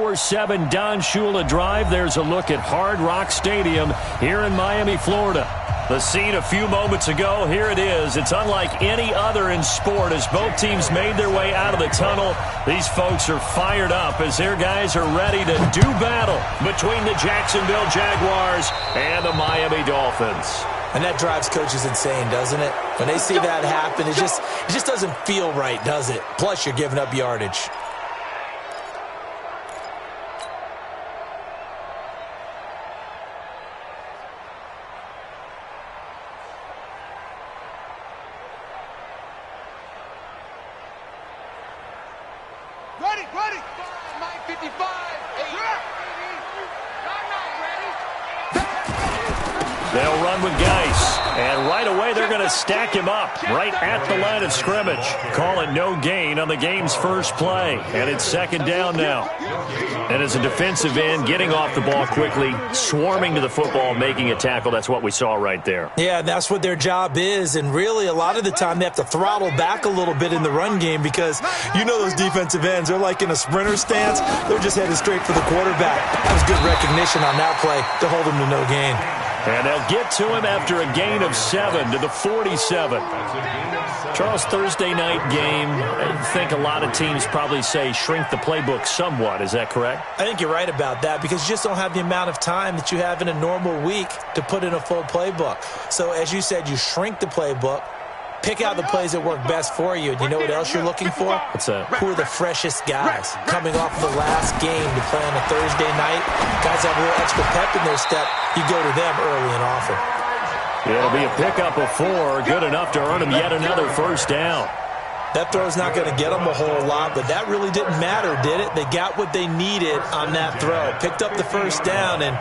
24/7 Don Shula Drive. There's a look at Hard Rock Stadium here in Miami, Florida. The scene a few moments ago, here it is. It's unlike any other in sport as both teams made their way out of the tunnel. These folks are fired up as their guys are ready to do battle between the Jacksonville Jaguars and the Miami Dolphins. And that drives coaches insane, doesn't it? When they see that happen, it just doesn't feel right, does it? Plus, you're giving up yardage. Ready. 9:55. They'll run with Geis, and right away they're going to stack him up right at the line of scrimmage. Call it no gain on the game's first play, and it's second down now. And as a defensive end, getting off the ball quickly, swarming to the football, making a tackle, that's what we saw right there. Yeah, that's what their job is, and really a lot of the time they have to throttle back a little bit in the run game because you know those defensive ends, they're like in a sprinter stance. They're just headed straight for the quarterback. That was good recognition on that play to hold him to no gain. And they'll get to him after a gain of 7 to the 47. Charles, Thursday night game, I think a lot of teams probably say shrink the playbook somewhat. Is that correct? I think you're right about that because you just don't have the amount of time that you have in a normal week to put in a full playbook. So as you said, you shrink the playbook, pick out the plays that work best for you. And you know what else you're looking for? What's that? Who are the freshest guys coming off of the last game to play on a Thursday night? Guys have a little extra pep in their step. You go to them early and often. It'll be a pickup of 4, good enough to earn him yet another first down. That throw's not going to get them a whole lot, but that really didn't matter, did it? They got what they needed on that throw. Picked up the first down, and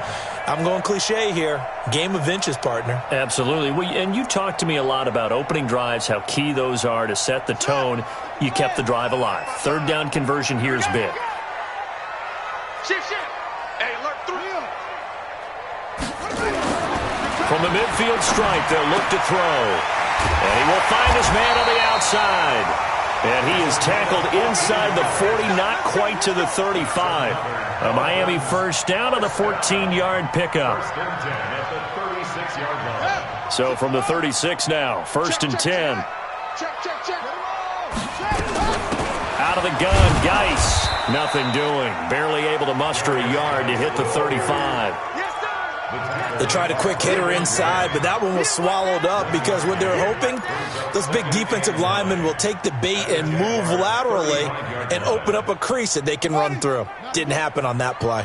I'm going cliche here. Game of inches, partner. Absolutely. Well, and you talked to me a lot about opening drives, how key those are to set the tone. You kept the drive alive. Third down conversion here is big. Shift. Hey, alert 3. From the midfield stripe, they'll look to throw. And he will find his man on the outside. And he is tackled inside the 40, not quite to the 35. A Miami first down on the 14-yard pickup. So from the 36 now, first and 10. Out of the gun, Geis. Nothing doing. Barely able to muster a yard to hit the 35. They tried a quick hitter inside, but that one was swallowed up because what they're hoping, those big defensive linemen will take the bait and move laterally and open up a crease that they can run through. Didn't happen on that play.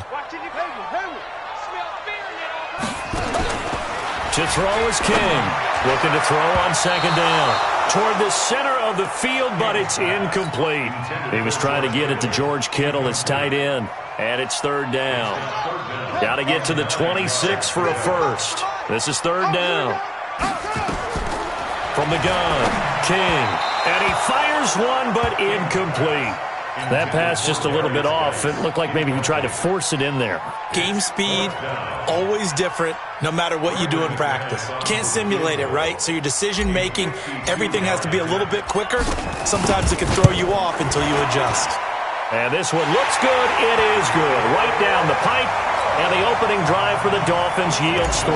To throw is King. Looking to throw on second down. Toward the center of the field, but it's incomplete. He was trying to get it to George Kittle, his tight end. And it's third down. Got to get to the 26 for a first. This is third down. From the gun, King. And he fires one, but incomplete. That pass just a little bit off. It looked like maybe he tried to force it in there. Game speed, always different, no matter what you do in practice. You can't simulate it, right? So your decision-making, everything has to be a little bit quicker. Sometimes it can throw you off until you adjust. And this one looks good. It is good. Right down the pipe. And the opening drive for the Dolphins yields 3.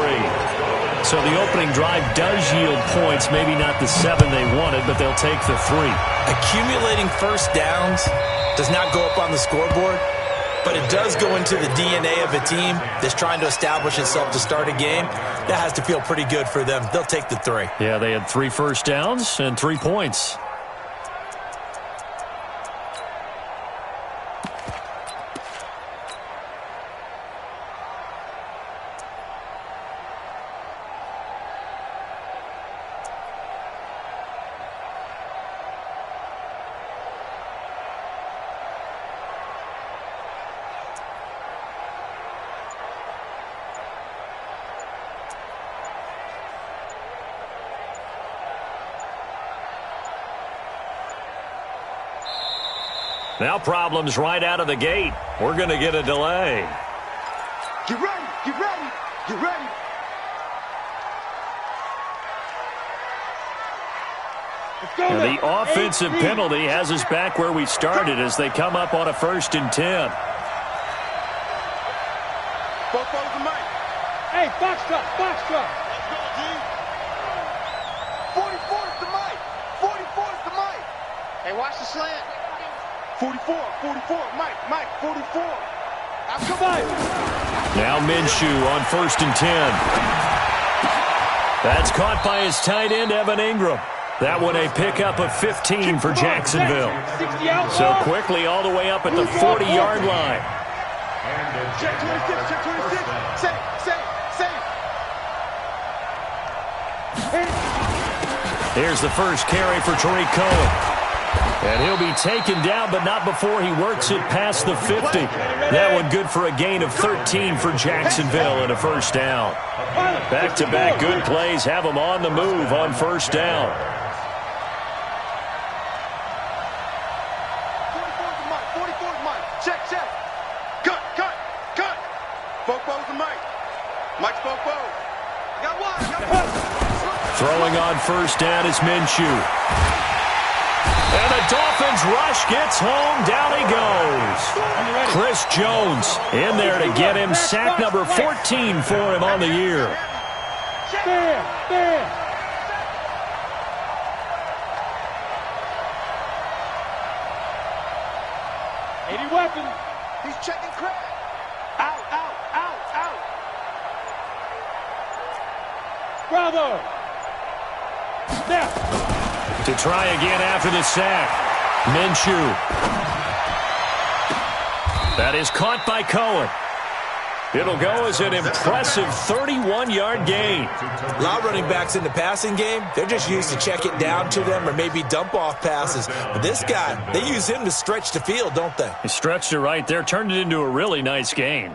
So the opening drive does yield points. Maybe not the 7 they wanted, but they'll take the 3. Accumulating first downs does not go up on the scoreboard, but it does go into the DNA of a team that's trying to establish itself to start a game. That has to feel pretty good for them. They'll take the 3. Yeah, they had 3 first downs and 3 points. Now problems right out of the gate. We're going to get a delay. Get ready, get ready, get ready. And the offensive penalty has us back where we started as they come up on a first and 10. Both over the mic. Hey, box truck, box truck. Let's go, G. 44 is the mic. 44 is the mic. Hey, watch the slant. 44, Mike, 44. Now come on. Now Minshew on 1st and 10. That's caught by his tight end, Evan Ingram. That one a pickup of 15 for Jacksonville. So quickly all the way up at the 40-yard line. Check 26, check 26. Safe. Here's the first carry for Tariq Cohen. And he'll be taken down, but not before he works it past the 50. That one good for a gain of 13 for Jacksonville and a first down. Back-to-back good plays have them on the move on first down. 44's Mike. Check. Cut. Bofo's the mic. Mike's Bofo. Got one. Throwing on first down is Minshew. And the Dolphins rush gets home. Down he goes. Chris Jones in there to get him sack number 14 for him on the year. Stand. 80 weapons. He's checking crack. Out. Bravo. Snap. To try again after the sack. Minshew. That is caught by Cohen. It'll go as an impressive 31-yard gain. A lot of running backs in the passing game, they're just used to check it down to them or maybe dump off passes. But this guy, they use him to stretch the field, don't they? He stretched it right there, turned it into a really nice gain.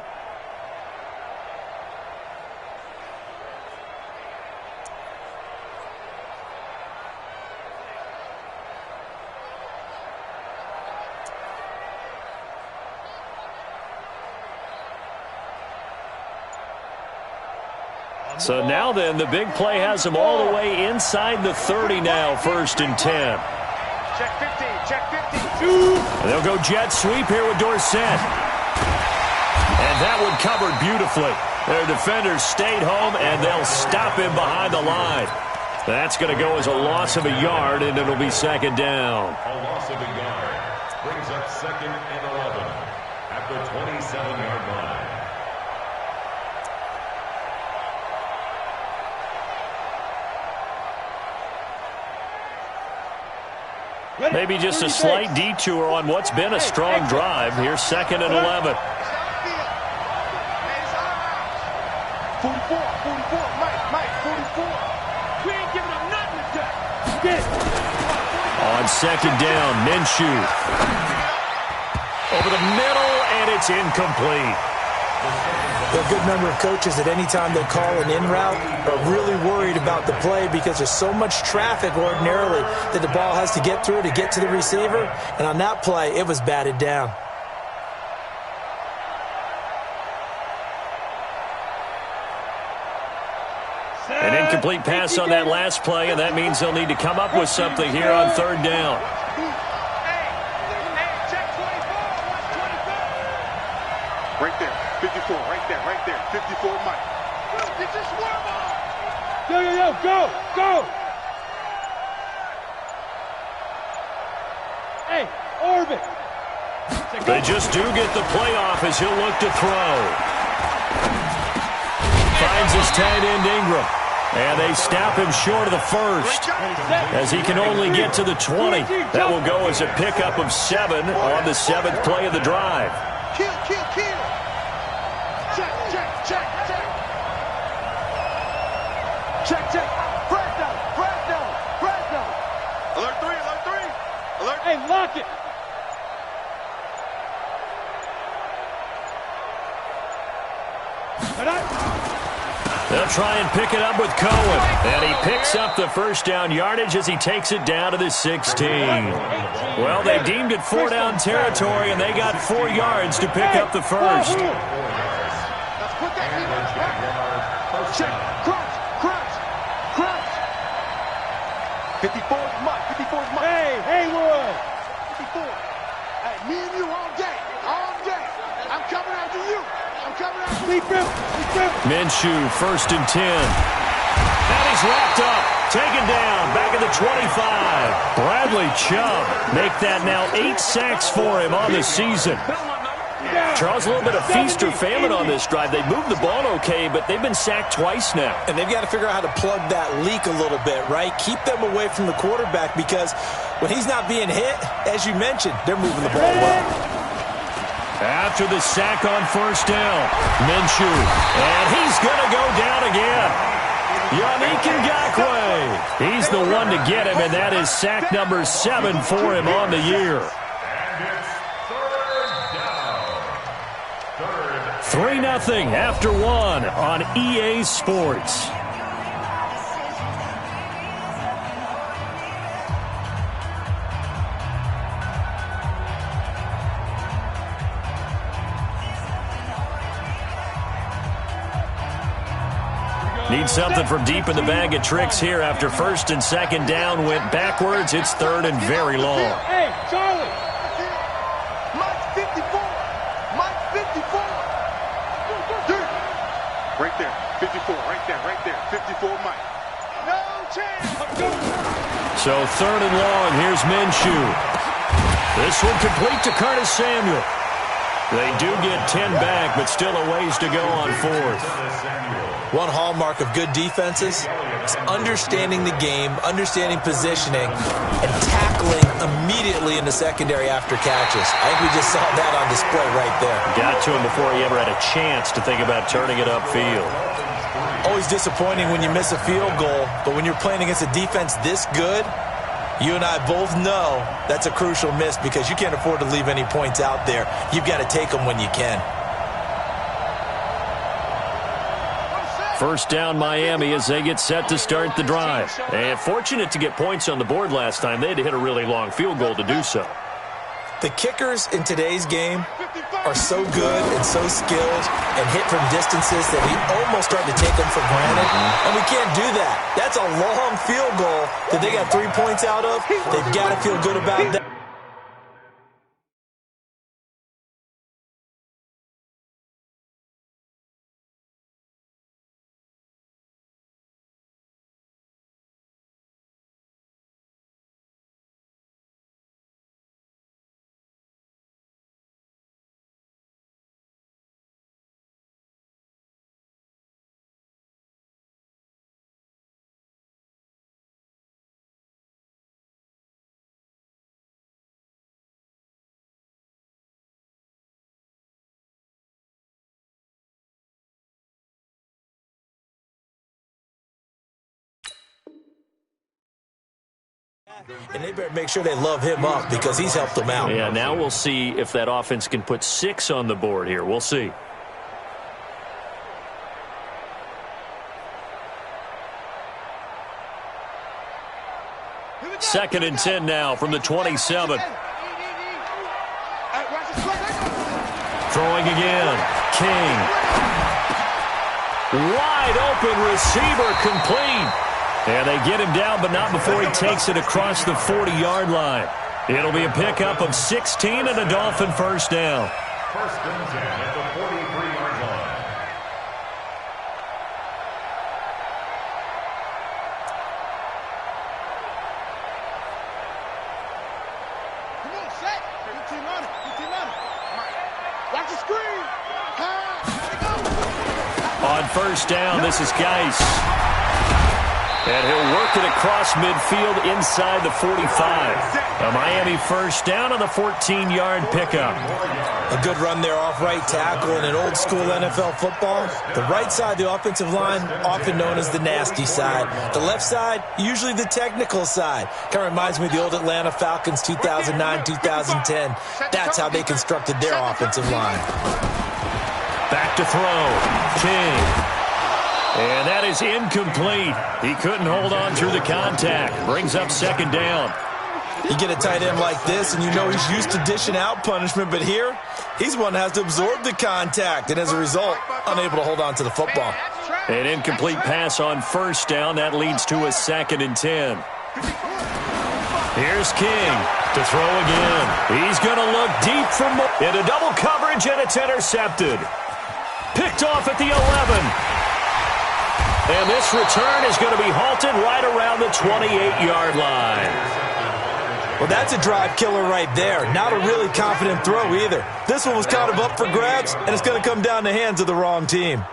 So now then, the big play has them all the way inside the 30 now, 1st and 10. Check 50. And they'll go jet sweep here with Dorsett. And that one covered beautifully. Their defenders stayed home, and they'll stop him behind the line. That's going to go as a loss of a yard, and it'll be second down. A loss of a yard brings up 2nd and 11 at the 27-yard line. Maybe just a slight detour on what's been a strong drive. Here's 2nd and 11. 44, Mike, 44. We ain't giving him nothing to do. On 2nd down, Minshew. Over the middle, and it's incomplete. A good number of coaches at any time they call an in route are really worried about the play because there's so much traffic ordinarily that the ball has to get through to get to the receiver. And on that play, it was batted down. An incomplete pass on that last play, and that means they'll need to come up with something here on 3rd down. Right there, 54, right there, 54, Mike. Get this worm on! Go! Hey, orbit. They just do get the playoff as he'll look to throw. Finds his tight end Ingram. And they stop him short of the 1st as he can only get to the 20. That will go as a pickup of 7 on the 7th play of the drive. Kill. Check. Fresno. Alert 3. Hey, lock it. They'll try and pick it up with Cohen. And he picks up the first down yardage as he takes it down to the 16. Well, they deemed it 4-down territory, and they got 4 yards to pick up the first. Let's put that check. Crunch. 54's Mike. Hey, Haywood. 54. Hey, me and you all day. I'm coming after you. Minshew, 1st and 10. And he's wrapped up, taken down, back at the 25. Bradley Chubb make that now 8 sacks for him on the season. Charles, a little bit of feast or famine on this drive. They moved the ball okay, but they've been sacked twice now. And they've got to figure out how to plug that leak a little bit, right? Keep them away from the quarterback because when he's not being hit, as you mentioned, they're moving the ball well. After the sack on 1st down, Minshew, and he's going to go down again. Yannick Ngakoue. He's the one to get him, and that is sack number 7 for him on the year. 3-0 after 1 on EA Sports. Need something from deep in the bag of tricks here after 1st and 2nd down went backwards. It's 3rd and very long. Hey, Charlie. Mike 54. Mike 54. Right there. 54. Right there. 54 Mike. No chance. So 3rd and long. Here's Minshew. This one complete to Curtis Samuel. They do get 10 back, but still a ways to go on 4th. One hallmark of good defenses is understanding the game, understanding positioning, and tackling immediately in the secondary after catches. I think we just saw that on display right there. Got to him before he ever had a chance to think about turning it upfield. Always disappointing when you miss a field goal, but when you're playing against a defense this good, you and I both know that's a crucial miss because you can't afford to leave any points out there. You've got to take them when you can. 1st down Miami as they get set to start the drive. And fortunate to get points on the board last time. They had to hit a really long field goal to do so. The kickers in today's game are so good and so skilled and hit from distances that we almost start to take them for granted. And we can't do that. That's a long field goal that they got 3 points out of. They've got to feel good about that. And they better make sure they love him up because he's helped them out. Yeah, now we'll see if that offense can put 6 on the board here. We'll see. Second and 10 now from the 27. Throwing again. King. Wide open receiver complete. And they get him down, but not before he takes it across the 40-yard line. It'll be a pickup of 16 and a Dolphin 1st down. 1st and 10 at the 43-yard line. Come on, set. Good team on it. Good team on it. Watch the screen. On 1st down, this is Geis. And he'll work it across midfield inside the 45. A Miami 1st down on the 14-yard pickup. A good run there off right tackle in an old-school NFL football. The right side of the offensive line, often known as the nasty side. The left side, usually the technical side. Kind of reminds me of the old Atlanta Falcons 2009-2010. That's how they constructed their offensive line. Back to throw. King. And that is incomplete. He couldn't hold on through the contact. Brings up 2nd down. You get a tight end like this, and you know he's used to dishing out punishment, but here, he's one that has to absorb the contact, and as a result, unable to hold on to the football. An incomplete pass on 1st down. That leads to a 2nd and 10. Here's King to throw again. He's going to look deep for more. Into double coverage, and it's intercepted. Picked off at the 11. And this return is going to be halted right around the 28-yard line. Well, that's a drive killer right there. Not a really confident throw either. This one was kind of up for grabs, and it's going to come down the hands of the wrong team.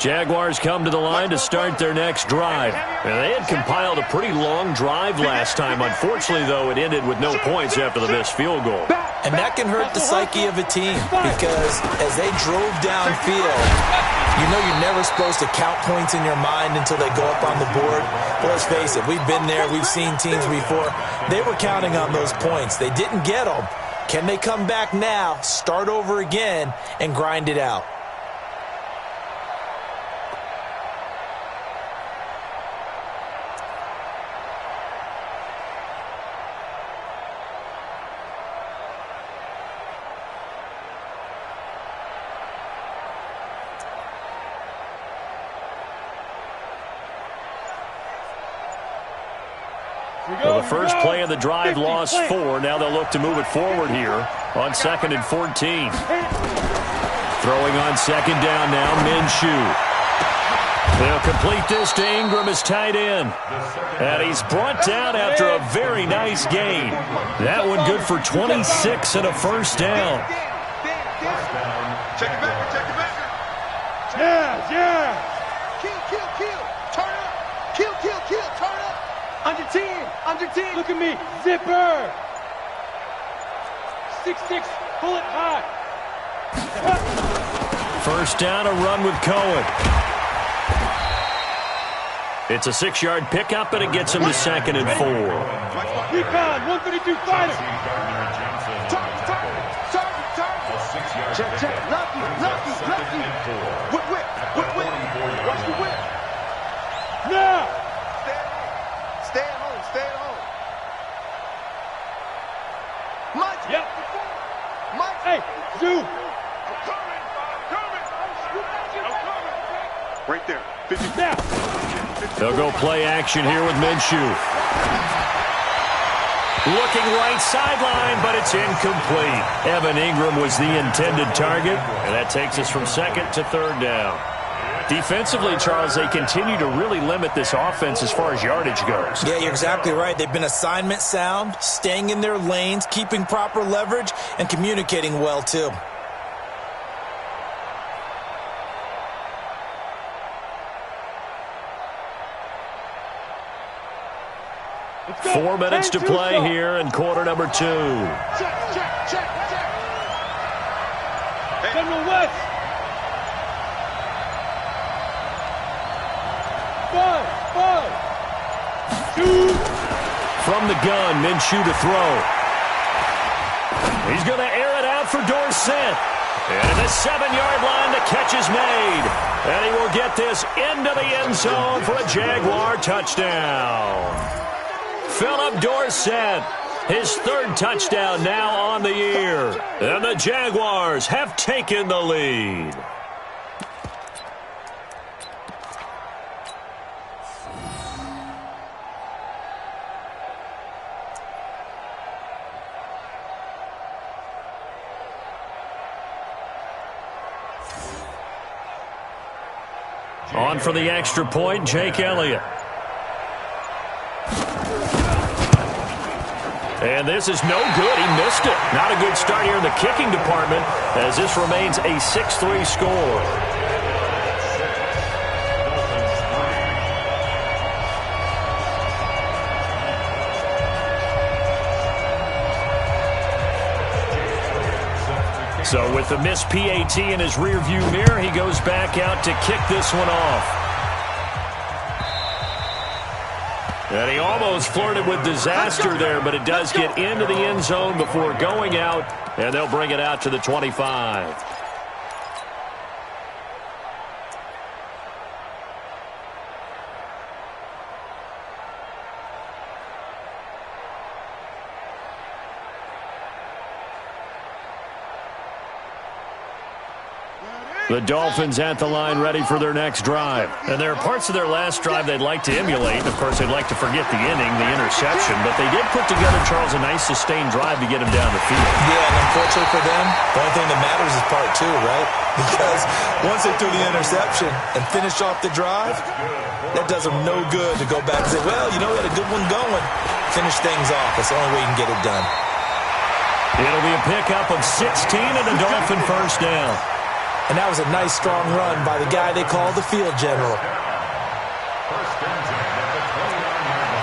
Jaguars come to the line to start their next drive. And they had compiled a pretty long drive last time. Unfortunately, though, it ended with no points after the missed field goal. And that can hurt the psyche of a team because as they drove downfield, you know you're never supposed to count points in your mind until they go up on the board. But let's face it, we've been there. We've seen teams before. They were counting on those points. They didn't get them. Can they come back now, start over again, and grind it out? Well, the first play of the drive lost 4. Now they'll look to move it forward here on 2nd and 14. Throwing on 2nd down now, Minshew. They'll complete this to Ingram as tight end. And he's brought down after a very nice gain. That one good for 26 and a first down. Check it back, check it back. Yeah. Kill. Turn up. Kill. Turn up. Under 10. Look at me. Zipper. 6'6". Pull it high. First down, a run with Cohen. It's a 6-yard pickup, and it gets him to 2nd and 4. Recon, 152 fighter. Turn. Check. Lucky. Whip. Watch the whip. Now. Stay at home. Mike. Yep. Mike. Hey, Zoo. I'm coming. Right there. 50. Now. They'll go play action here with Minshew. Looking right sideline, but it's incomplete. Evan Ingram was the intended target, and that takes us from 2nd to 3rd down. Defensively, Charles, they continue to really limit this offense as far as yardage goes. Yeah, you're exactly right. They've been assignment sound, staying in their lanes, keeping proper leverage, and communicating well, too. Let's go. 4 minutes to play here in quarter number 2. Check. General West. 5. Shoot. From the gun, Minshew to throw. He's going to air it out for Dorsett. And at the 7-yard line, the catch is made. And he will get this into the end zone for a Jaguar touchdown. Philip Dorsett, his 3rd touchdown now on the year. And the Jaguars have taken the lead. On for the extra point, Jake Elliott. And this is no good. He missed it. Not a good start here in the kicking department as this remains a 6-3 score. So with the missed PAT in his rearview mirror, he goes back out to kick this one off. And he almost flirted with disaster there, but it does get into the end zone before going out, and they'll bring it out to the 25. The Dolphins at the line ready for their next drive. And there are parts of their last drive they'd like to emulate. Of course, they'd like to forget the inning, the interception. But they did put together, Charles, a nice sustained drive to get him down the field. Yeah, and unfortunately for them, the only thing that matters is part two, right? Because once they threw the interception and finished off the drive, that does them no good to go back and say, well, you know, we had a good one going. Finish things off. That's the only way you can get it done. It'll be a pickup of 16 and a Dolphin first down. And that was a nice, strong run by the guy they call the field general. First and 10 at the 29-yard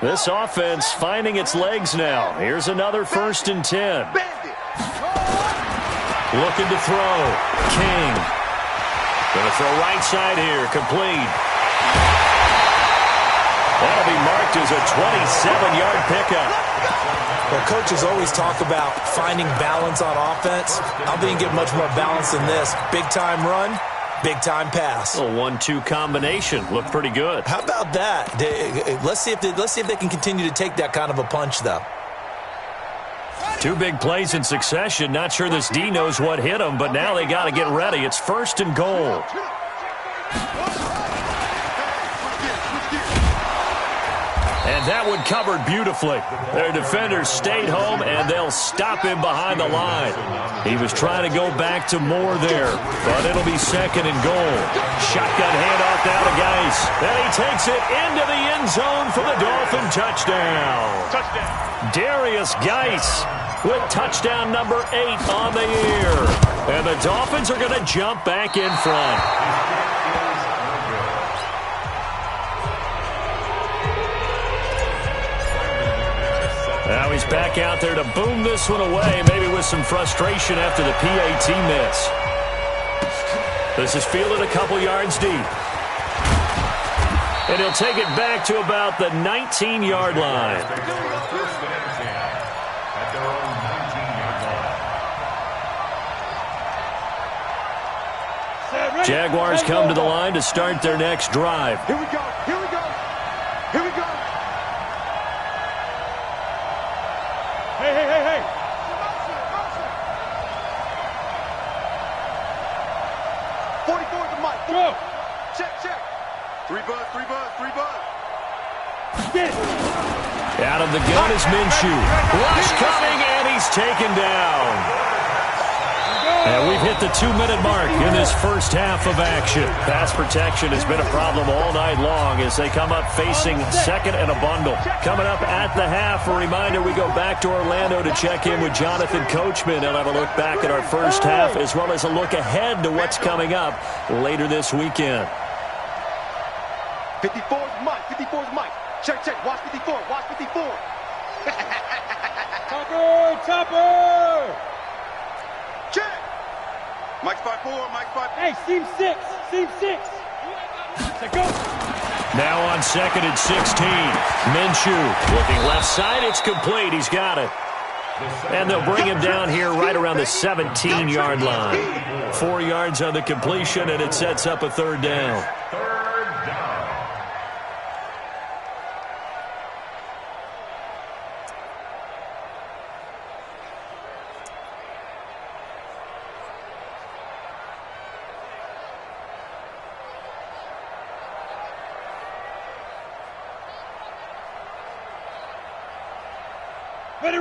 line. This offense finding its legs now. Here's another first and 10. Looking to throw. King. Going to throw right side here. Complete. That'll be marked as a 27-yard pickup. Well, coaches always talk about finding balance on offense. I don't think you get much more balance than this. Big-time run, big-time pass. A 1-2 combination. Looked pretty good. How about that? Let's see if they can continue to take that kind of a punch, though. Two big plays in succession. Not sure this D knows what hit him, but now they got to get ready. It's first and goal. And that one covered beautifully. Their defenders stayed home, and they'll stop him behind the line. He was trying to go back to more there, but it'll be second and goal. Shotgun handoff now to Geis. And he takes it into the end zone for the Dolphin touchdown. Darius Geis with touchdown number 8 on the year. And the Dolphins are going to jump back in front. Now he's back out there to boom this one away, maybe with some frustration after the PAT miss. This is fielded a couple yards deep. And he'll take it back to about the 19-yard line. Jaguars come to the line to start their next drive. Here we go. Here we go. Here we go. Hey, hey, hey, hey. 44 to Mike. Go. Check. 3 buzz. Get it. Out of the gun is Minshew. Rush coming, and he's taken down. And we've hit the 2-minute mark in this first half of action. Pass protection has been a problem all night long as they come up facing second and a bundle. Coming up at the half, a reminder, we go back to Orlando to check in with Jonathan Coachman and have a look back at our first half as well as a look ahead to what's coming up later this weekend. 54's Mike. Check. Watch 54. Topper. Check. Mike's 5-4. Hey, seam 6. Go. Now on second and 16. Minshew looking left side. It's complete. He's got it. And they'll bring him down here right around the 17-yard line. 4 yards on the completion, and it sets up a third down.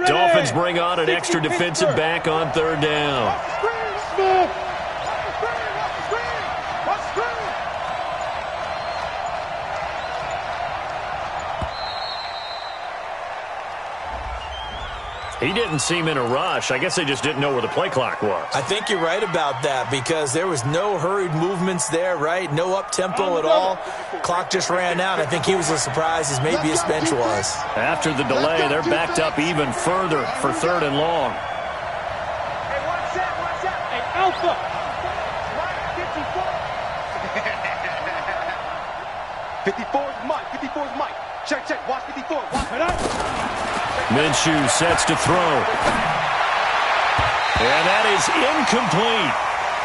Dolphins bring on an extra defensive back on third down. He didn't seem in a rush. I guess they just didn't know where the play clock was. I think you're right about that because there was no hurried movements there, right? No up-tempo at all. Clock just ran out. I think he was as surprised as maybe his bench was. After the delay, they're backed up even further for third and long. Hey, watch out. Hey, Alpha. 54's Mike. Check. Watch 54. Minshew sets to throw. And that is incomplete.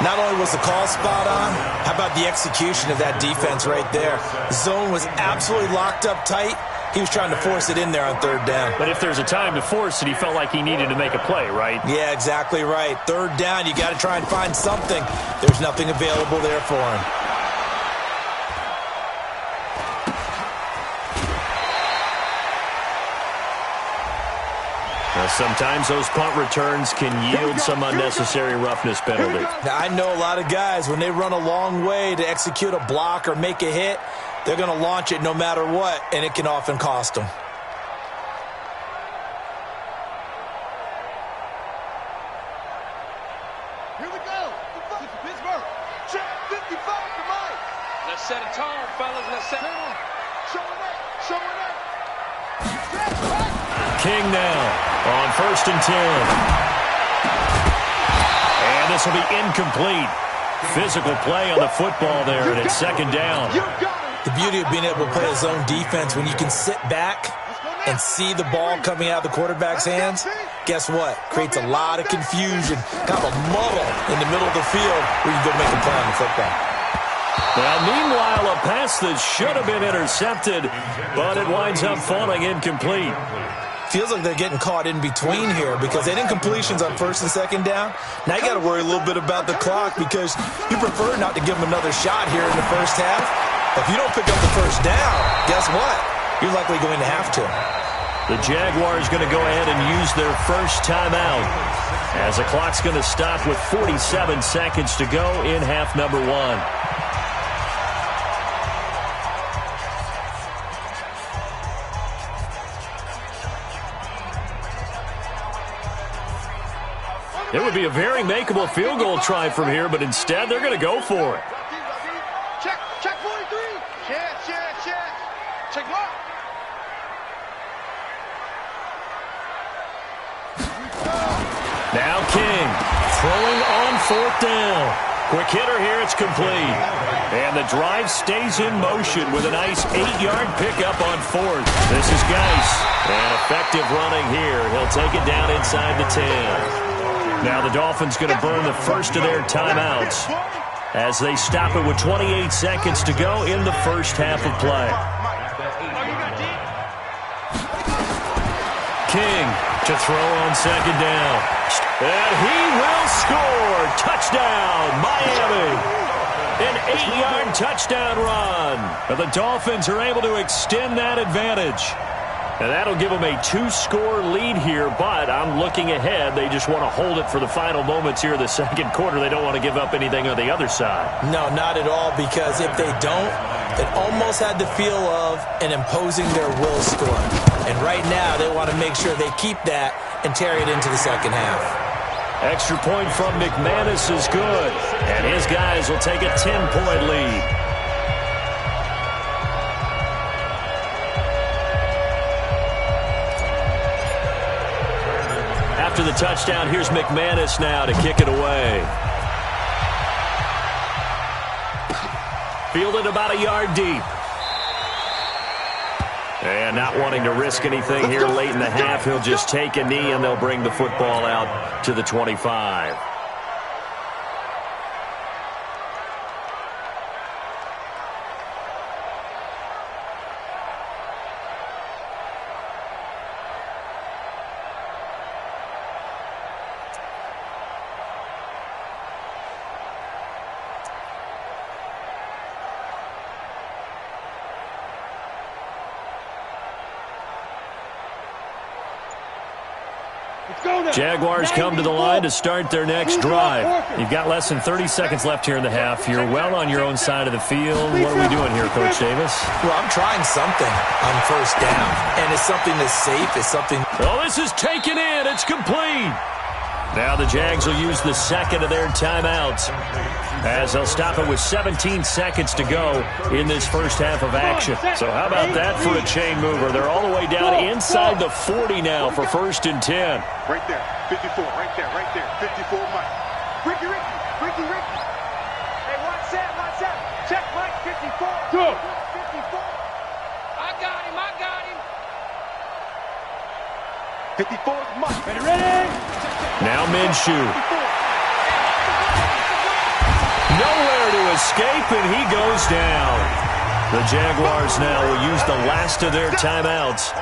Not only was the call spot on, how about the execution of that defense right there? Zone was absolutely locked up tight. He was trying to force it in there on third down. But if there's a time to force it, he felt like he needed to make a play, right? Yeah, exactly right. Third down, you got to try and find something. There's nothing available there for him. Sometimes those punt returns can yield some unnecessary roughness penalty. Now, I know a lot of guys, when they run a long way to execute a block or make a hit, they're going to launch it no matter what, and it can often cost them. Here we go. Pittsburgh. Check 55 for Mike. Let's set a tone, fellas. Let's set it. Show it up. Show it up. King now on 1st and 10. And this will be incomplete. Physical play on the football there, and it's 2nd down. The beauty of being able to play a zone defense when you can sit back and see the ball coming out of the quarterback's hands, guess what? Creates a lot of confusion, kind of a muddle in the middle of the field where you go make a play on the football. Well, meanwhile, a pass that should have been intercepted, but it winds up falling incomplete. Feels like they're getting caught in between here because they did incompletions on 1st and 2nd down. Now you got to worry a little bit about the clock because you prefer not to give them another shot here in the first half. If you don't pick up the 1st down, guess what? You're likely going to have to. The Jaguars going to go ahead and use their first timeout as the clock's going to stop with 47 seconds to go in half number 1. It would be a very makeable field goal try from here, but instead they're going to go for it. Check 43. Check mark. Now King throwing on 4th down. Quick hitter here, it's complete. And the drive stays in motion with a nice 8-yard pickup on 4th. This is Geis. And effective running here. He'll take it down inside the 10. Now the Dolphins going to burn the first of their timeouts as they stop it with 28 seconds to go in the first half of play. King to throw on 2nd down. And he will score. Touchdown, Miami. An 8-yard touchdown run. And the Dolphins are able to extend that advantage. And that'll give them a 2-score lead here, but I'm looking ahead. They just want to hold it for the final moments here in the 2nd quarter. They don't want to give up anything on the other side. No, not at all, because if they don't, it almost had the feel of an imposing their will score. And right now, they want to make sure they keep that and carry it into the 2nd half. Extra point from McManus is good, and his guys will take a 10-point lead. After the touchdown, here's McManus now to kick it away. Fielded about a yard deep. And not wanting to risk anything here late in the half, he'll just take a knee and they'll bring the football out to the 25. Jaguars come to the line to start their next drive. You've got less than 30 seconds left here in the half. You're well on your own side of the field. What are we doing here, Coach Davis? Well, I'm trying something on 1st down, and it's something that's safe. It's something... Oh, this is taken in. It's complete. Now the Jags will use the 2nd of their timeouts as they'll stop it with 17 seconds to go in this first half of action. So how about that for a chain mover? They're all the way down inside the 40 now for 1st and 10. Right there, 54, right there, 54, Mike. Ricky. Hey, watch that. Check Mike, 54. Good. 54. I got him. 54 is Mike. Ready? Now Minshew. Nowhere to escape, and he goes down. The Jaguars now will use the last of their timeouts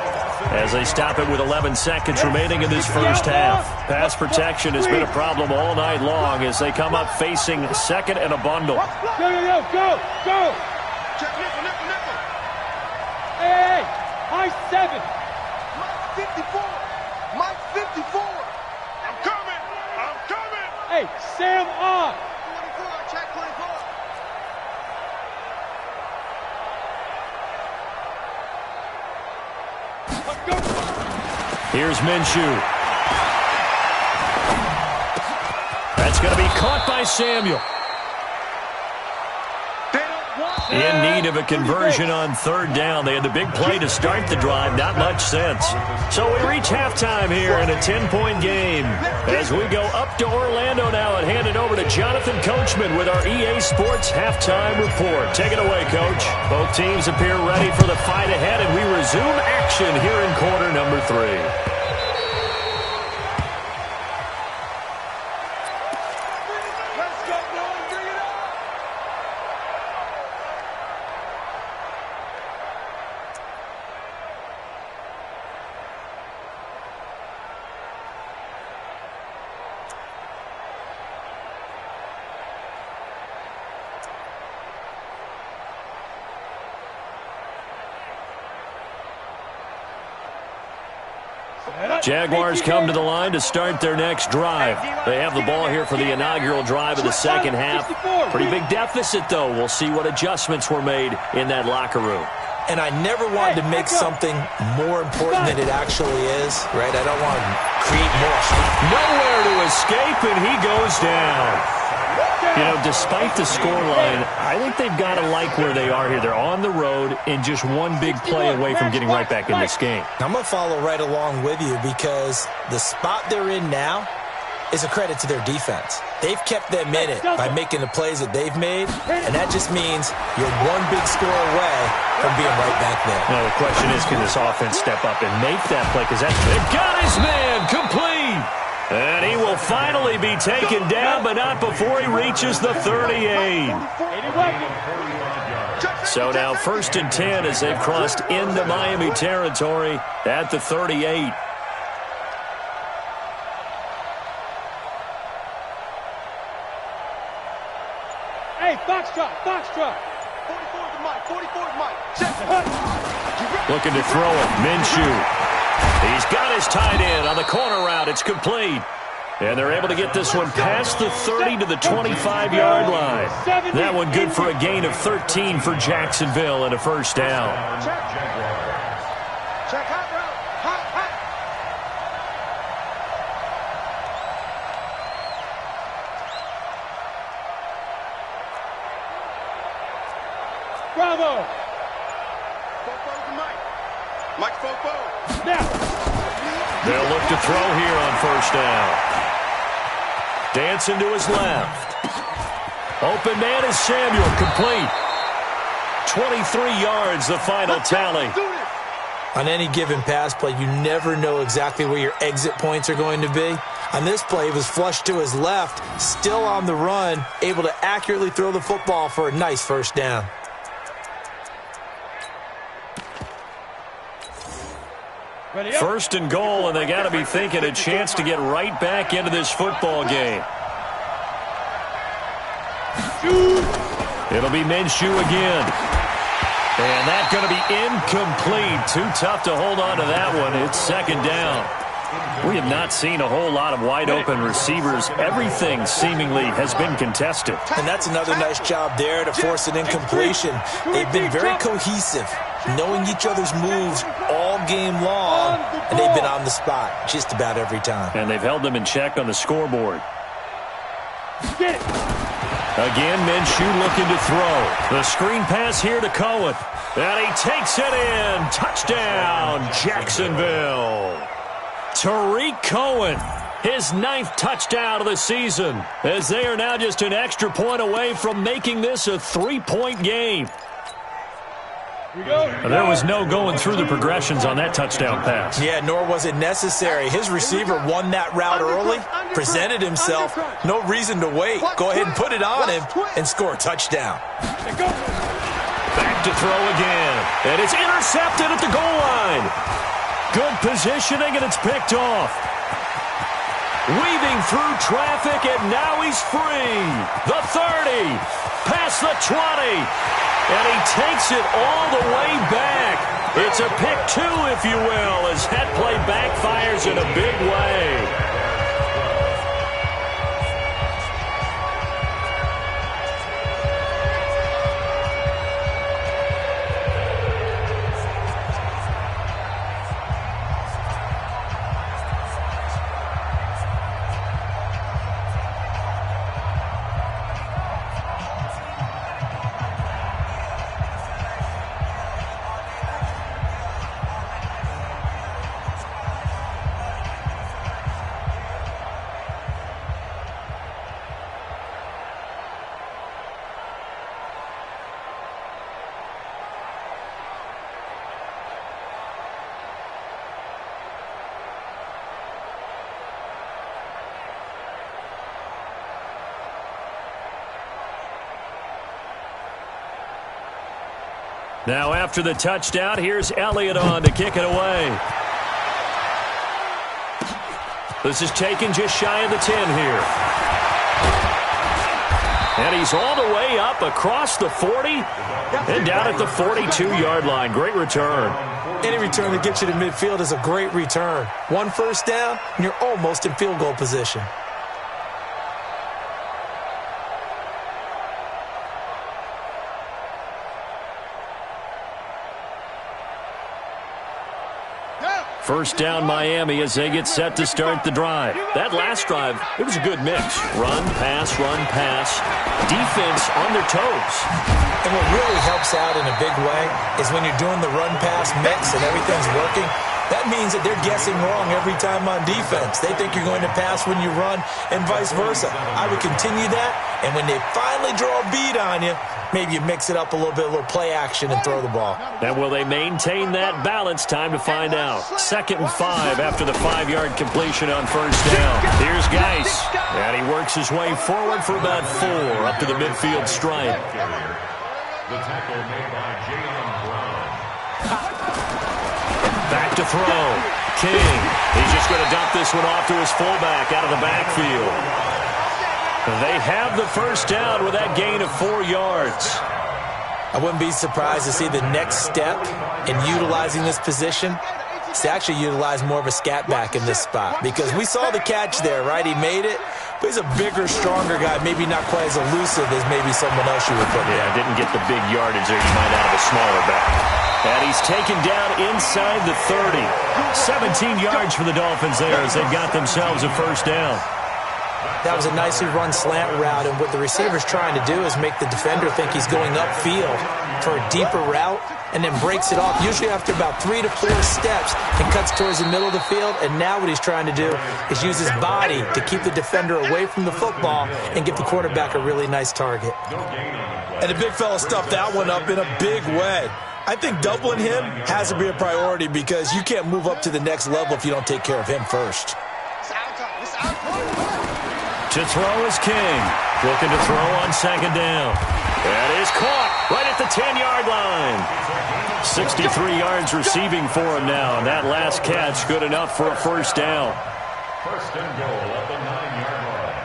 as they stop it with 11 seconds remaining in this first half. Pass protection has been a problem all night long as they come up facing second and a bundle. Go! Check nickel, nickel, nickel. Hey! High 7! Mike 54. Mike 54. I'm coming. Hey, Sam on! 24, check 24. Let's go! Here's Minshew. That's going to be caught by Samuel. In need of a conversion on third down. They had the big play to start the drive. Not much sense. So we reach halftime here in a 10-point game. As we go up to Orlando now and hand it over to Jonathan Coachman with our EA Sports Halftime Report. Take it away, Coach. Both teams appear ready for the fight ahead, and we resume action here in quarter number 3. Jaguars come to the line to start their next drive. They have the ball here for the inaugural drive of the second half. Pretty big deficit, though. We'll see what adjustments were made in that locker room. And I never wanted to make something more important than it actually is, right? I don't want to create more. Nowhere to escape, and he goes down. You know, despite the scoreline, I think they've got to like where they are here. They're on the road and just one big play away from getting right back in this game. I'm going to follow right along with you because the spot they're in now is a credit to their defense. They've kept them in it by making the plays that they've made, and that just means you're one big score away from being right back there. Now, the question is, can this offense step up and make that play? Because they've got his man complete. And he will finally be taken down, but not before he reaches the 38. So now 1st and 10 as they've crossed into Miami territory at the 38. Hey, Foxtrot! 44 to Mike, 44 to Mike. Looking to throw it, Minshew. He's got his tight end on the corner route. It's complete. And they're able to get this one past the 30 to the 25-yard line. That one good for a gain of 13 for Jacksonville and a first down. Check hot route. Hot. Bravo! Fofo to Mike. Mike Fofo. They'll look to throw here on first down. Dancing to his left. Open man is Samuel, complete. 23 yards, the final tally. On any given pass play, you never know exactly where your exit points are going to be. On this play, he was flushed to his left, still on the run, able to accurately throw the football for a nice first down. First and goal, and they got to be thinking a chance to get right back into this football game. It'll be Minshew again. And that's going to be incomplete. Too tough to hold on to that one. It's second down. We have not seen a whole lot of wide-open receivers. Everything seemingly has been contested. And that's another nice job there to force an incompletion. They've been very cohesive, knowing each other's moves all game long, and they've been on the spot just about every time. And they've held them in check on the scoreboard. Again, Minshew looking to throw. The screen pass here to Cohen. And he takes it in. Touchdown, Jacksonville. Tariq Cohen, his 9th touchdown of the season, as they are now just an extra point away from making this a 3-point game. There was no going through the progressions on that touchdown pass. Yeah, nor was it necessary. His receiver won that route early, presented himself. No reason to wait. Go ahead and put it on him and score a touchdown. Back to throw again. And it's intercepted at the goal line. Good positioning, and it's picked off. Weaving through traffic, and now he's free. The 30, past the 20, and he takes it all the way back. It's a pick two, if you will, as that play backfires in a big way. Now after the touchdown, here's Elliott on to kick it away. This is taken just shy of the 10 here. And he's all the way up across the 40 and down at the 42-yard line. Great return. Any return that gets you to midfield is a great return. One first down, and you're almost in field goal position. First down Miami as they get set to start the drive. That last drive, it was a good mix. Run, pass, defense on their toes. And what really helps out in a big way is when you're doing the run-pass mix and everything's working, that means that they're guessing wrong every time on defense. They think you're going to pass when you run and vice versa. I would continue that, and when they finally draw a bead on you, maybe you mix it up a little bit, a little play action, and throw the ball. And will they maintain that balance? Time to find out. 2nd and 5 after the 5-yard completion on first down. Here's Geis, and he works his way forward for about 4 up to the midfield stripe. The tackle made by Jayon Brown. Back to throw. King. He's just going to dump this one off to his fullback out of the backfield. They have the first down with that gain of 4 yards. I wouldn't be surprised to see the next step in utilizing this position is to actually utilize more of a scat back in this spot, because we saw the catch there, right? He made it, but he's a bigger, stronger guy, maybe not quite as elusive as maybe someone else you would put there. Yeah, didn't get the big yardage there you might out of a smaller back. And he's taken down inside the 30. 17 yards for the Dolphins there as they've got themselves a first down. That was a nicely run slant route, and what the receiver's trying to do is make the defender think he's going upfield for a deeper route and then breaks it off, usually after about 3 to 4 steps, and cuts towards the middle of the field. And now what he's trying to do is use his body to keep the defender away from the football and give the quarterback a really nice target. And the big fella stuffed that one up in a big way. I think doubling him has to be a priority, because you can't move up to the next level if you don't take care of him first. To throw is King. Looking to throw on 2nd down. That is caught right at the 10-yard line. 63 yards receiving for him now. And that last catch good enough for a first down. First and goal at the 9-yard line.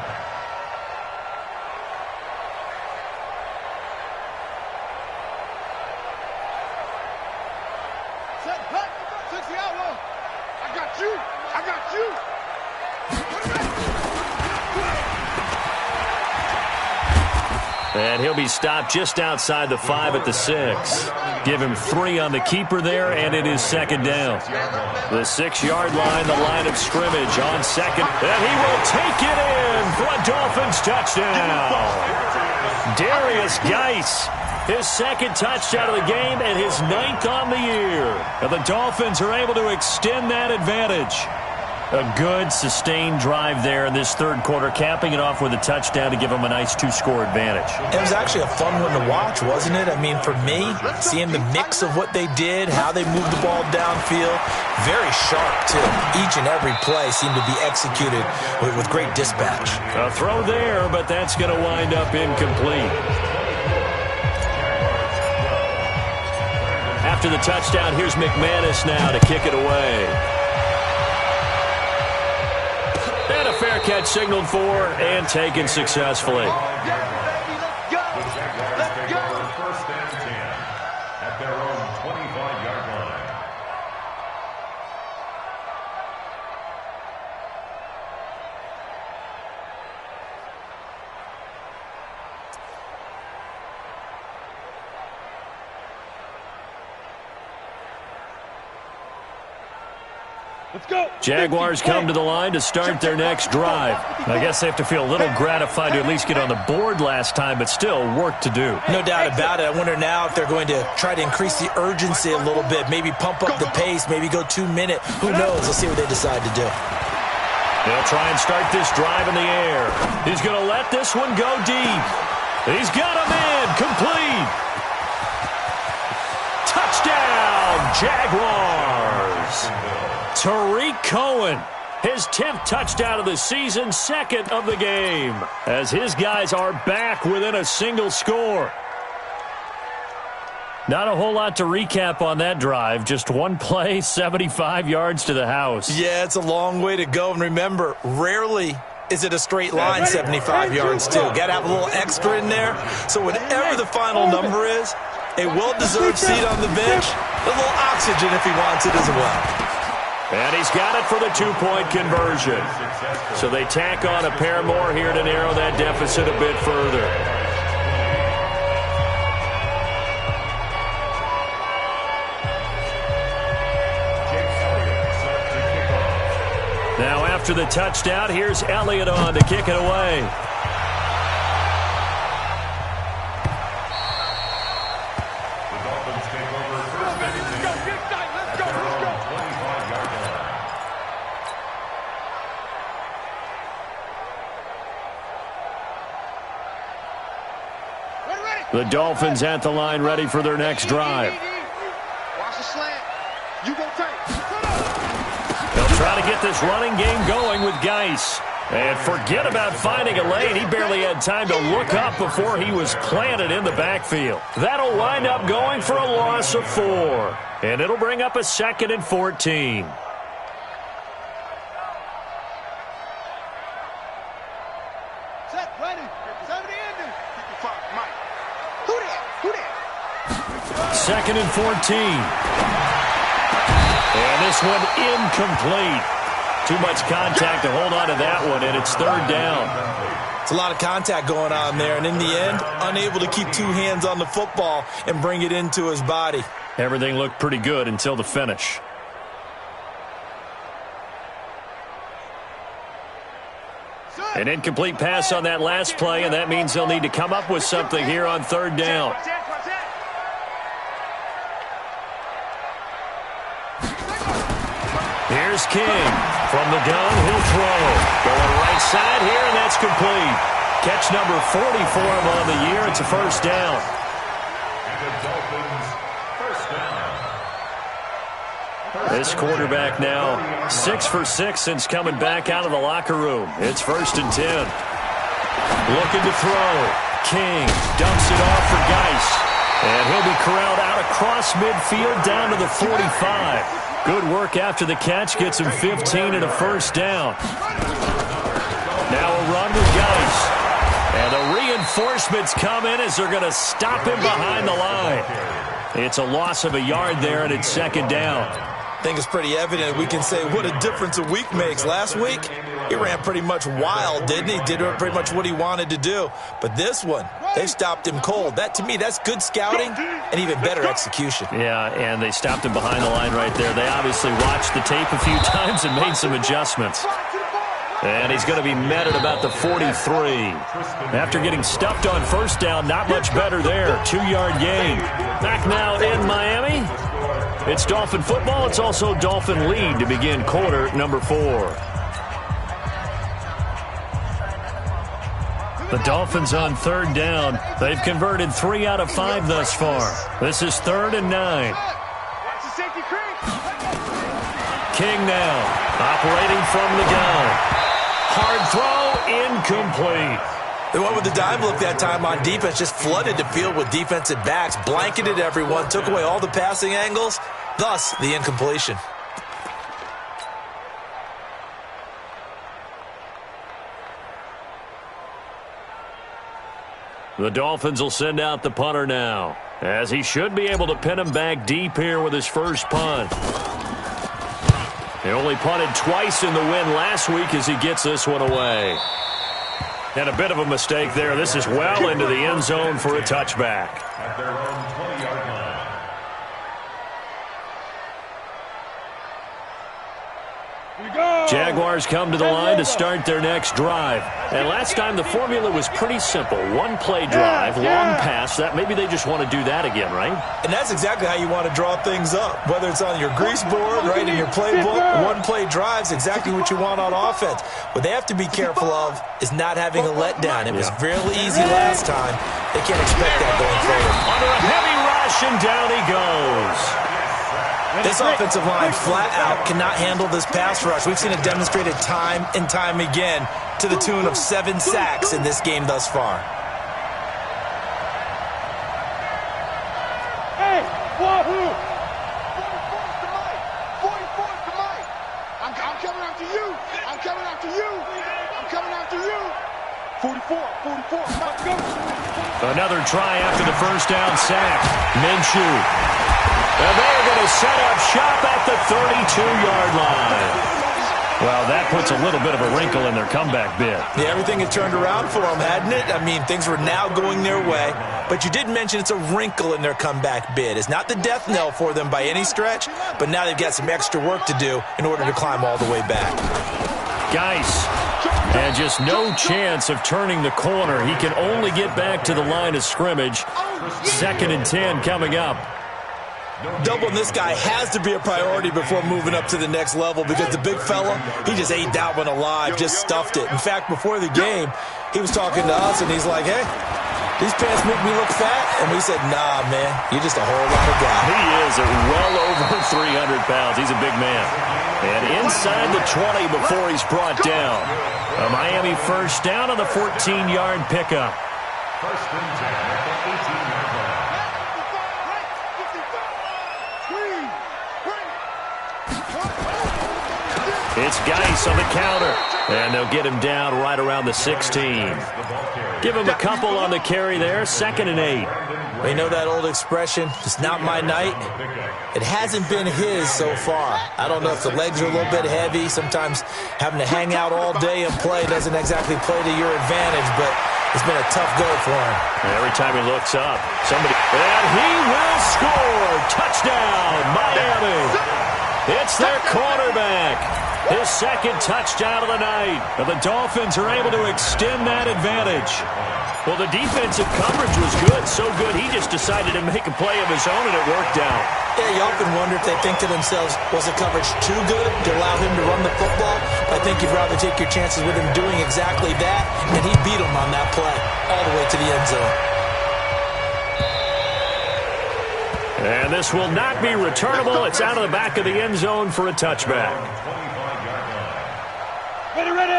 I got you. I got you. And he'll be stopped just outside the 5 at the 6. Give him 3 on the keeper there, and it is 2nd down. The 6-yard line, the line of scrimmage on 2nd. And he will take it in for a Dolphins touchdown. Darius Geis, his 2nd touchdown of the game and his 9th on the year. And the Dolphins are able to extend that advantage. A good, sustained drive there in this third quarter, capping it off with a touchdown to give them a nice 2-score advantage. It was actually a fun one to watch, wasn't it? I mean, for me, seeing the mix of what they did, how they moved the ball downfield, very sharp, too. Each and every play seemed to be executed with great dispatch. A throw there, but that's going to wind up incomplete. After the touchdown, here's McManus now to kick it away. And a fair catch signaled for and taken successfully. First and 10 at their own 25-yard line. Let's go. Jaguars come to the line to start their next drive. I guess they have to feel a little gratified to at least get on the board last time, but still work to do. No doubt about it. I wonder now if they're going to try to increase the urgency a little bit, maybe pump up the pace, maybe go 2-minute. Who knows? Let's see what they decide to do. They'll try and start this drive in the air. He's going to let this one go deep. He's got a man complete. Touchdown, Jaguars. Tariq Cohen, his 10th touchdown of the season, second of the game, as his guys are back within a single score. Not a whole lot to recap on that drive. Just one play, 75 yards to the house. Yeah, it's a long way to go. And remember, rarely is it a straight line 75 yards, too. Got to have a little extra in there. So whatever the final number is, a well-deserved seat on the bench, a little oxygen if he wants it as well. And he's got it for the 2-point conversion. So they tack on a pair more here to narrow that deficit a bit further. Now after the touchdown, here's Elliott on to kick it away. The Dolphins at the line ready for their next drive. Watch the slant. You go take. They'll try to get this running game going with Geis. And forget about finding a lane. He barely had time to look up before he was planted in the backfield. That'll wind up going for a loss of 4. And it'll bring up a 2nd and 14. Set, ready. 70 ending. 55, Mike. Who that? 2nd and 14. And this one incomplete. Too much contact to hold on to that one, and it's 3rd down. It's a lot of contact going on there, and in the end, unable to keep 2 hands on the football and bring it into his body. Everything looked pretty good until the finish. An incomplete pass on that last play, and that means they'll need to come up with something here on 3rd down. Here's King. From the gun, he'll throw. Going right side here, and that's complete. Catch number 40 for him on the year. It's a 1st down. And the Dolphins, 1st down. This quarterback now 6 for 6 since coming back out of the locker room. It's 1st and 10. Looking to throw. King dumps it off for Geis. And he'll be corralled out across midfield down to the 45. Good work after the catch. Gets him 15 and a 1st down. Now a run with Geis. And the reinforcements come in as they're going to stop him behind the line. It's a loss of a yard there, and it's 2nd down. I think it's pretty evident. We can say what a difference a week makes. Last week, he ran pretty much wild, didn't he? Did pretty much what he wanted to do. But this one, they stopped him cold. That, to me, that's good scouting and even better execution. Yeah, and they stopped him behind the line right there. They obviously watched the tape a few times and made some adjustments. And he's going to be met at about the 43. After getting stuffed on 1st down, not much better there. 2-yard gain. Back now in Miami. It's Dolphin football. It's also Dolphin lead to begin quarter number 4. The Dolphins on 3rd down. They've converted 3 out of 5 thus far. This is 3rd and 9. King now, operating from the gun. Hard throw, incomplete. They went with the dime look that time on defense, just flooded the field with defensive backs, blanketed everyone, took away all the passing angles, thus the incompletion. The Dolphins will send out the punter now, as he should be able to pin him back deep here with his first punt. He only punted twice in the win last week as he gets this one away. And a bit of a mistake there. This is well into the end zone for a touchback. At their own 20-yard line. Jaguars come to the line to start their next drive. And last time the formula was pretty simple. One play drive, long pass. That maybe they just want to do that again, right? And that's exactly how you want to draw things up. Whether it's on your grease board, right, in your playbook, one play drive's exactly what you want on offense. What they have to be careful of is not having a letdown. It was really easy last time. They can't expect that going forward. Under a heavy rush, and down he goes. This offensive line flat out cannot handle this pass rush. We've seen it demonstrated time and time again to the tune of 7 sacks in this game thus far. Hey, wahoo! 44's to Mike. 44's to Mike. I'm coming after you. I'm coming after you. I'm coming after you. 44. Mike, go. Another try after the first down sack. Minshew. And they're going to set up shop at the 32-yard line. Well, that puts a little bit of a wrinkle in their comeback bid. Yeah, everything had turned around for them, hadn't it? I mean, things were now going their way. But you did mention it's a wrinkle in their comeback bid. It's not the death knell for them by any stretch, but now they've got some extra work to do in order to climb all the way back. Geis, and just no chance of turning the corner. He can only get back to the line of scrimmage. 2nd and 10 coming up. Doubling this guy has to be a priority before moving up to the next level because the big fella, he just ate that one alive, just stuffed it. In fact, before the game, he was talking to us, and he's like, hey, these pants make me look fat? And we said, nah, man, you're just a whole lot of guy. He is at well over 300 pounds. He's a big man. And inside the 20 before he's brought down. A Miami first down on the 14-yard pickup. First and 10 at the 18-yard line. It's Geis on the counter, and they'll get him down right around the 16. Give him a couple on the carry there, 2nd and 8. We know that old expression, it's not my night. It hasn't been his so far. I don't know if the legs are a little bit heavy. Sometimes having to hang out all day and play doesn't exactly play to your advantage, but it's been a tough go for him. Every time he looks up, somebody... And he will score! Touchdown, Miami! It's their quarterback. His 2nd touchdown of the night. And the Dolphins are able to extend that advantage. Well, the defensive coverage was good, so good he just decided to make a play of his own, and it worked out. Yeah, you often wonder if they think to themselves, was the coverage too good to allow him to run the football? I think you'd rather take your chances with him doing exactly that, and he beat him on that play all the way to the end zone. And this will not be returnable. It's out of the back of the end zone for a touchback.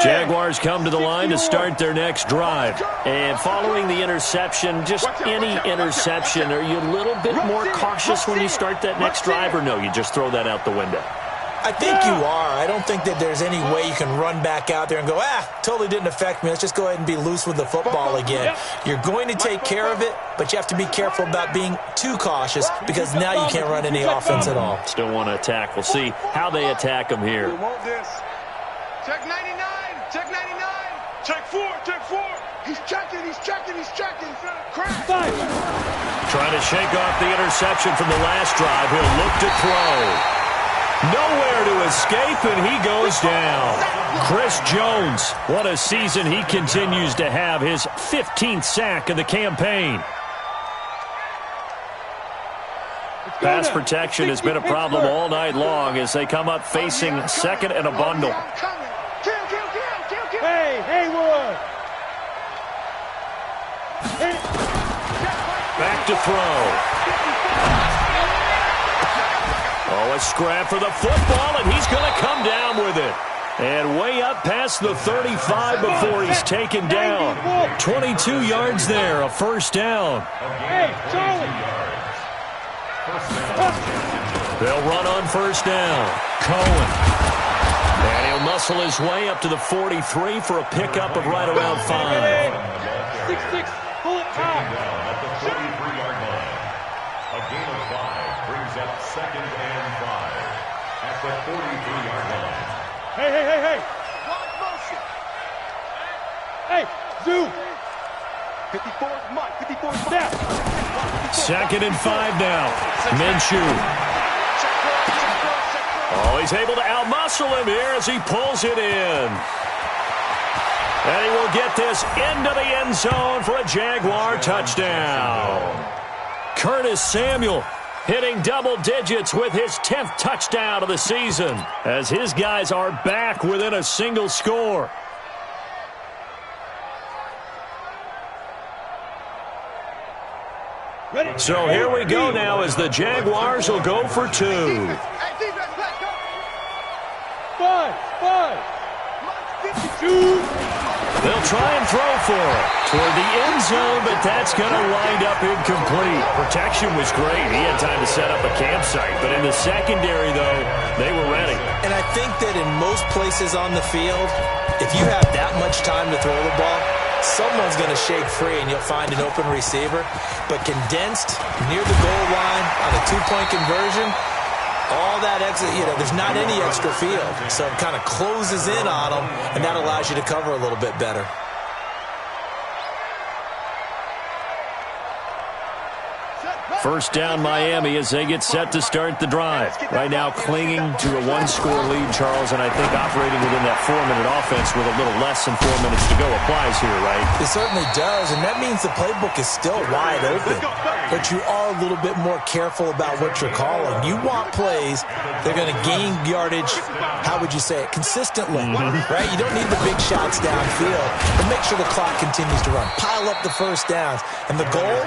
Jaguars come to the line to start their next drive. And following the interception, just any interception, are you a little bit more cautious when you start that next drive, or no, you just throw that out the window? I think you are. I don't think that there's any way you can run back out there and go, totally didn't affect me. Let's just go ahead and be loose with the football again. You're going to take care of it, but you have to be careful about being too cautious because now you can't run any offense at all. Still want to attack. We'll see how they attack him here. Check 99. Check 99. Check 4. He's checking. Crack. Trying to shake off the interception from the last drive. He'll look to throw. Nowhere to escape, and he goes down. Chris Jones, what a season he continues to have. His 15th sack of the campaign. Pass protection has been a problem all night long as they come up facing second and a bundle. Hey, Haywood! Back to throw. Oh, a scrap for the football, and he's going to come down with it. And way up past the 35 before he's taken down. 22 yards there, a first down. Hey, Charlie! They'll run on first down. Cohen. And he'll muscle his way up to the 43 for a pickup of right around 5. 6-6, pull it high. Down at the 43-yard line. A gain of 5 brings up second and 5 at the 43-yard line. Hey! Hey, Zoo! 54, Mike, 54, Snap! Second and 5 now. Minshew. Oh, he's able to outmuscle him here as he pulls it in. And he will get this into the end zone for a Jaguar touchdown. Curtis Samuel hitting double digits with his 10th touchdown of the season as his guys are back within a single score. So here we go now as the Jaguars will go for 2. Five! They'll try and throw for it toward the end zone, but that's going to wind up incomplete. Protection was great. He had time to set up a campsite, but in the secondary, though, they were ready. And I think that in most places on the field, if you have that much time to throw the ball, someone's going to shake free and you'll find an open receiver. But condensed near the goal line on a two-point conversion, all that extra, there's not any extra field. So it kind of closes in on them, and that allows you to cover a little bit better. First down Miami as they get set to start the drive. Right now clinging to a one-score lead, Charles, and I think operating within that 4-minute offense with a little less than 4 minutes to go applies here, right? It certainly does, and that means the playbook is still wide open. But you are a little bit more careful about what you're calling. You want plays, they're going to gain yardage, how would you say it, consistently, right? You don't need the big shots downfield, but make sure the clock continues to run. Pile up the first downs, and the goal,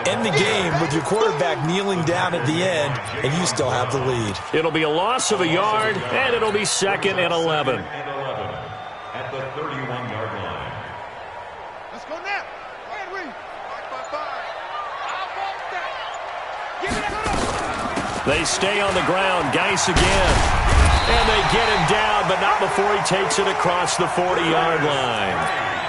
end the game with your quarterback kneeling down at the end, and you still have the lead. It'll be a loss of a yard, and it'll be second and 11. At the 31-yard line. Let's go now. Henry. 5-5-5. They stay on the ground. Geis again. And they get him down, but not before he takes it across the 40-yard line.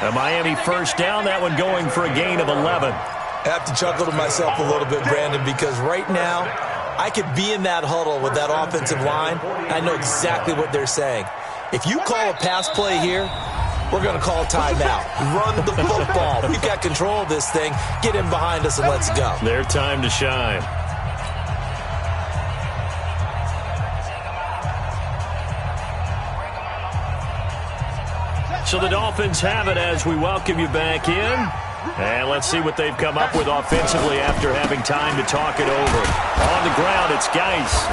A Miami first down, that one going for a gain of 11. I have to chuckle to myself a little bit, Brandon, because right now I could be in that huddle with that offensive line. I know exactly what they're saying. If you call a pass play here, we're going to call timeout. Run the football. We've got control of this thing. Get in behind us and let's go. Their time to shine. So the Dolphins have it as we welcome you back in. And let's see what they've come up with offensively after having time to talk it over. On the ground, it's Geis.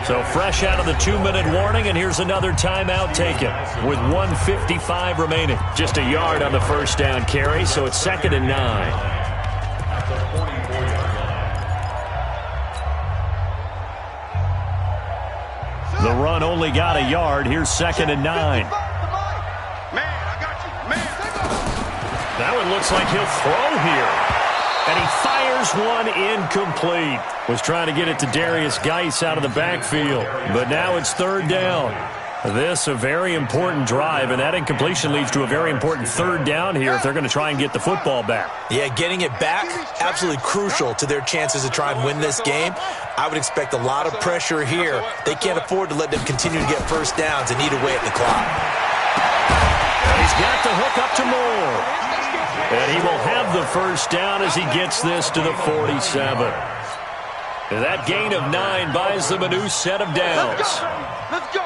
So fresh out of the 2-minute warning, and here's another timeout taken with 1:55 remaining. Just a yard on the first down carry, so it's second and 9. The run only got a yard. Here's second and 9. That one looks like he'll throw here. And he fires one incomplete. Was trying to get it to Darius Geis out of the backfield. But now it's third down. This a very important drive, and that incompletion leads to a very important third down here if they're going to try and get the football back. Yeah, getting it back, absolutely crucial to their chances to try and win this game. I would expect a lot of pressure here. They can't afford to let them continue to get first downs and eat away at the clock. And he's got the hook up to Moore. And he will have the first down as he gets this to the 47. And that gain of 9 buys them a new set of downs. Let's go.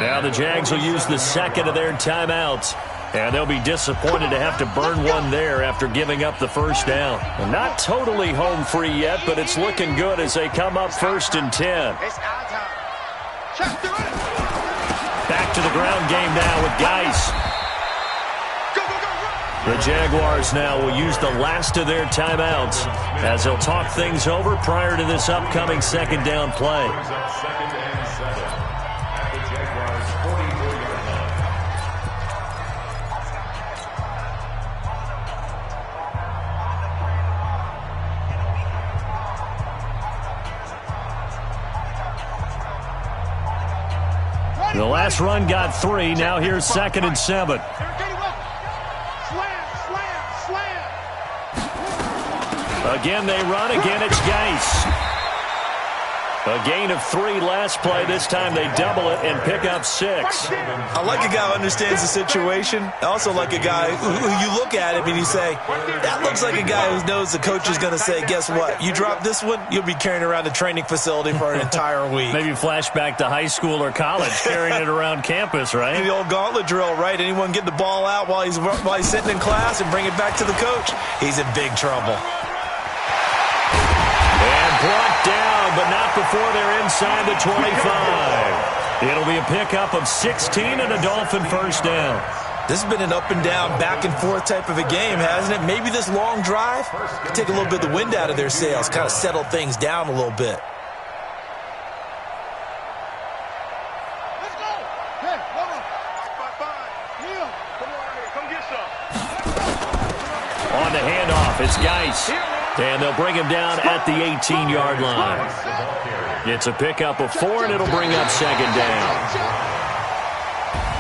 Now the Jags will use the second of their timeouts. And they'll be disappointed to have to burn one there after giving up the first down. And not totally home free yet, but it's looking good as they come up 1st and 10. Back to the ground game now with Geis. The Jaguars now will use the last of their timeouts as they'll talk things over prior to this upcoming 2nd down play. The last run got 3. Now here's 2nd and 7. Again they run. Again it's Geis. A gain of 3 last play. This time they double it and pick up 6. I like a guy who understands the situation. I also like a guy who you look at him and you say, that looks like a guy who knows the coach is going to say, guess what? You drop this one, you'll be carrying around the training facility for an entire week. Maybe flashback to high school or college, carrying it around campus, right? The old gauntlet drill, right? Anyone get the ball out while he's sitting in class and bring it back to the coach? He's in big trouble. And brought down, but not before they're inside the 25. It'll be a pickup of 16 and a Dolphin first down. This has been an up and down, back and forth type of a game, hasn't it? Maybe this long drive could take a little bit of the wind out of their sails, kind of settle things down a little bit. Let's go. Hey, come on. 5-5. Neil, come on here. Come get some. On the handoff, it's Geis. And they'll bring him down at the 18-yard line. It's a pickup of 4, and it'll bring up 2nd down.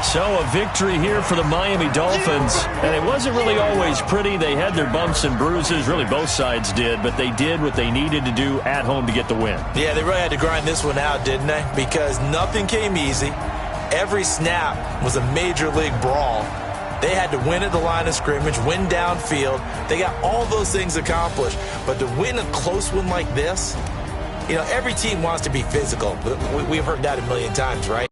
So a victory here for the Miami Dolphins. And it wasn't really always pretty. They had their bumps and bruises. Really, both sides did. But they did what they needed to do at home to get the win. Yeah, they really had to grind this one out, didn't they? Because nothing came easy. Every snap was a major league brawl. They had to win at the line of scrimmage, win downfield. They got all those things accomplished. But to win a close one like this, you know, every team wants to be physical. We've heard that a million times, right?